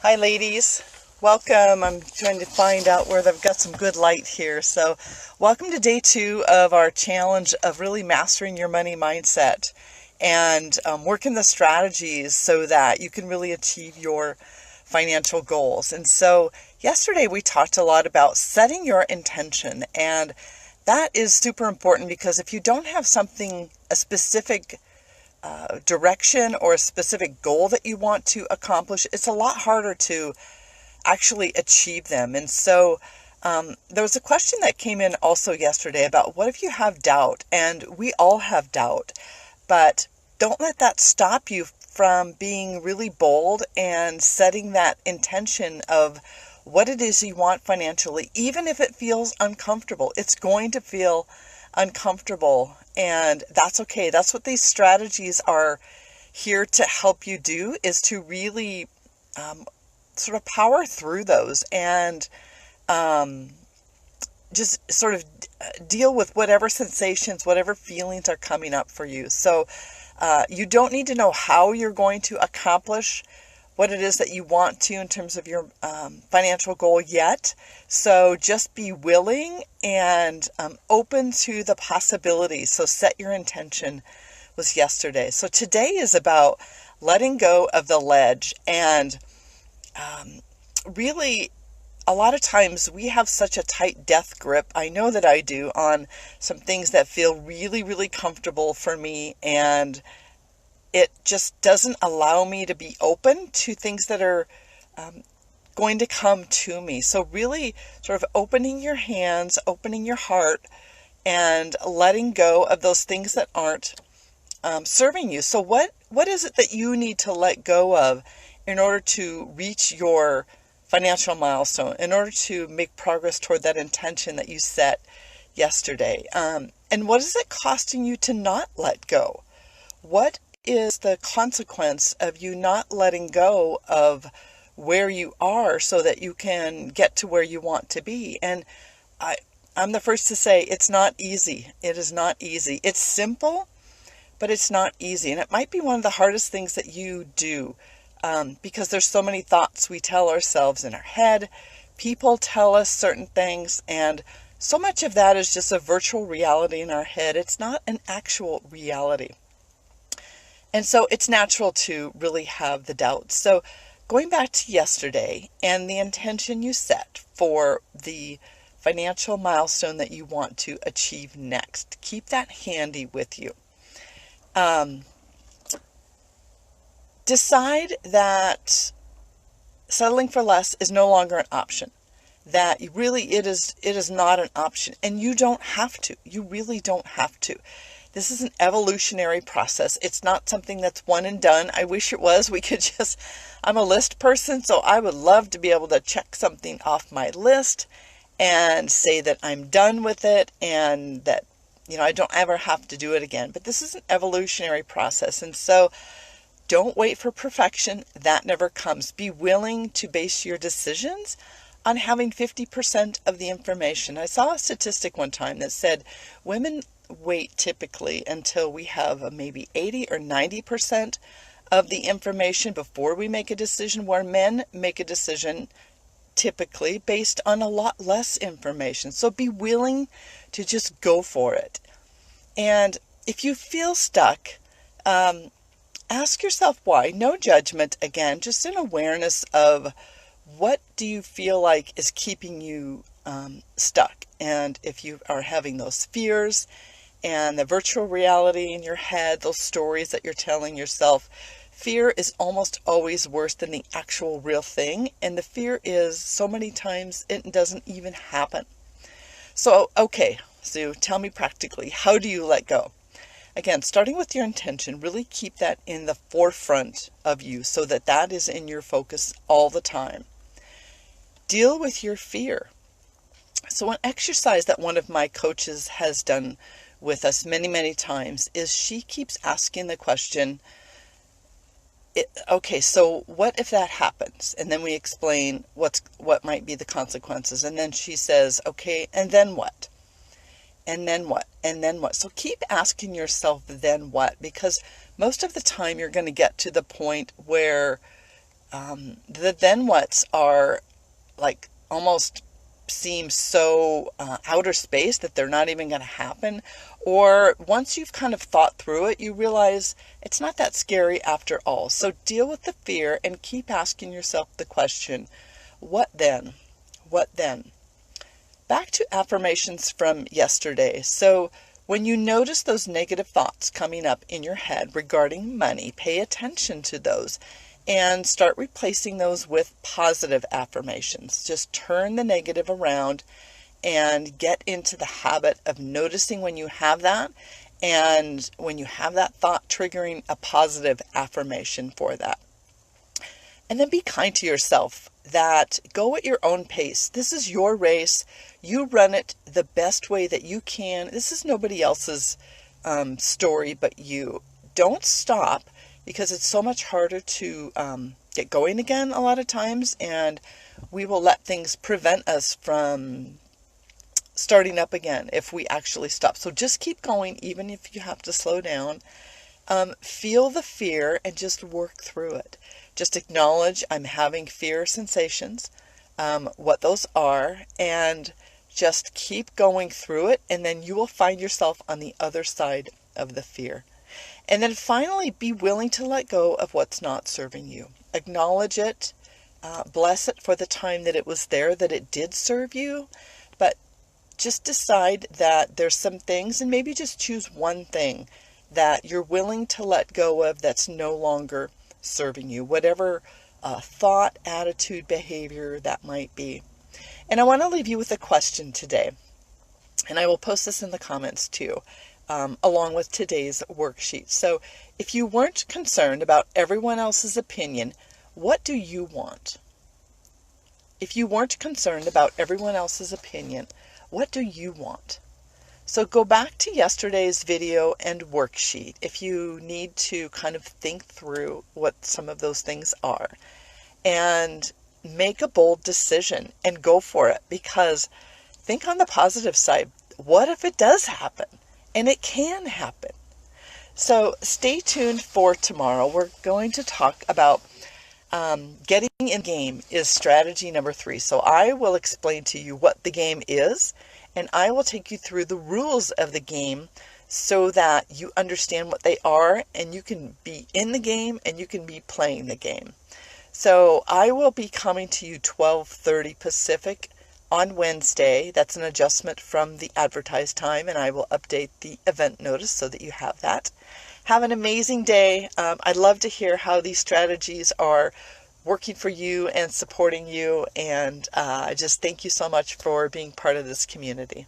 Hi ladies, welcome. I'm trying to find out where they've got some good light here. So welcome to day 2 of our challenge of really mastering your money mindset and working the strategies so that you can really achieve your financial goals. And so yesterday we talked a lot about setting your intention, and that is super important because if you don't have a specific direction or a specific goal that you want to accomplish, it's a lot harder to actually achieve them. And so there was a question that came in also yesterday about what if you have doubt? And we all have doubt, but don't let that stop you from being really bold and setting that intention of what it is you want financially, even if it feels uncomfortable. It's going to feel uncomfortable, and that's okay. That's what these strategies are here to help you do, is to really sort of power through those and just sort of deal with whatever sensations, whatever feelings are coming up for you. So you don't need to know how you're going to accomplish what it is that you want to in terms of your financial goal yet. So just be willing and open to the possibilities. So set your intention was yesterday. So today is about letting go of the ledge. And really, a lot of times we have such a tight death grip. I know that I do, on some things that feel really, really comfortable for me, and it just doesn't allow me to be open to things that are going to come to me. So really sort of opening your hands, opening your heart, and letting go of those things that aren't serving you. So what is it that you need to let go of in order to reach your financial milestone, in order to make progress toward that intention that you set yesterday? And what is it costing you to not let go? What is the consequence of you not letting go of where you are so that you can get to where you want to be? And I'm the first to say it's not easy. It is not easy. It's simple, but it's not easy. And it might be one of the hardest things that you do because there's so many thoughts we tell ourselves in our head. People tell us certain things, and so much of that is just a virtual reality in our head. It's not an actual reality. And so it's natural to really have the doubts. So going back to yesterday and the intention you set for the financial milestone that you want to achieve next, keep that handy with you. Decide that settling for less is no longer an option. That really it is not an option, and you don't have to. You really don't have to. This is an evolutionary process. It's not something that's one and done. I wish it was. I'm a list person, so I would love to be able to check something off my list and say that I'm done with it and that, I don't ever have to do it again. But this is an evolutionary process. And so don't wait for perfection. That never comes. Be willing to base your decisions on having 50% of the information. I saw a statistic one time that said women wait typically until we have maybe 80 or 90% of the information before we make a decision, where men make a decision typically based on a lot less information. So be willing to just go for it. And if you feel stuck, ask yourself why. No judgment, again, just an awareness of what do you feel like is keeping you stuck. And if you are having those fears and the virtual reality in your head, those stories that you're telling yourself, fear is almost always worse than the actual real thing. And the fear is so many times it doesn't even happen. So, okay, Sue, tell me practically, how do you let go? Again, starting with your intention, really keep that in the forefront of you so that that is in your focus all the time. Deal with your fear. So an exercise that one of my coaches has done with us many, many times is she keeps asking the question, okay, so what if that happens? And then we explain what might be the consequences. And then she says, okay, and then what? And then what? And then what? So keep asking yourself, then what? Because most of the time you're going to get to the point where The then whats are like almost seem so outer space that they're not even going to happen. Or once you've kind of thought through it, you realize it's not that scary after all. So deal with the fear and keep asking yourself the question, what then? What then? Back to affirmations from yesterday. So when you notice those negative thoughts coming up in your head regarding money, pay attention to those and start replacing those with positive affirmations. Just turn the negative around and get into the habit of noticing when you have that, and when you have that thought, triggering a positive affirmation for that. And then be kind to yourself. That go at your own pace. This is your race. You run it the best way that you can. This is nobody else's story but you. Don't stop, because it's so much harder to get going again a lot of times, and we will let things prevent us from starting up again if we actually stop. So just keep going, even if you have to slow down. Feel the fear and just work through it. Just acknowledge I'm having fear sensations, what those are, and just keep going through it, and then you will find yourself on the other side of the fear. And then finally, be willing to let go of what's not serving you. Acknowledge it, bless it for the time that it was there, that it did serve you, but just decide that there's some things, and maybe just choose one thing that you're willing to let go of that's no longer serving you, whatever thought, attitude, behavior that might be. And I want to leave you with a question today, and I will post this in the comments too, along with today's worksheet. So if you weren't concerned about everyone else's opinion, what do you want? If you weren't concerned about everyone else's opinion, what do you want? So go back to yesterday's video and worksheet if you need to kind of think through what some of those things are, and make a bold decision and go for it, because think on the positive side. What if it does happen? And it can happen. So stay tuned for tomorrow. We're going to talk about getting in game is strategy number 3. So I will explain to you what the game is, and I will take you through the rules of the game so that you understand what they are, and you can be in the game and you can be playing the game. So I will be coming to you 12:30 Pacific on Wednesday. That's an adjustment from the advertised time, and I will update the event notice so that you have that. Have an amazing day. I'd love to hear how these strategies are working for you and supporting you, and I just thank you so much for being part of this community.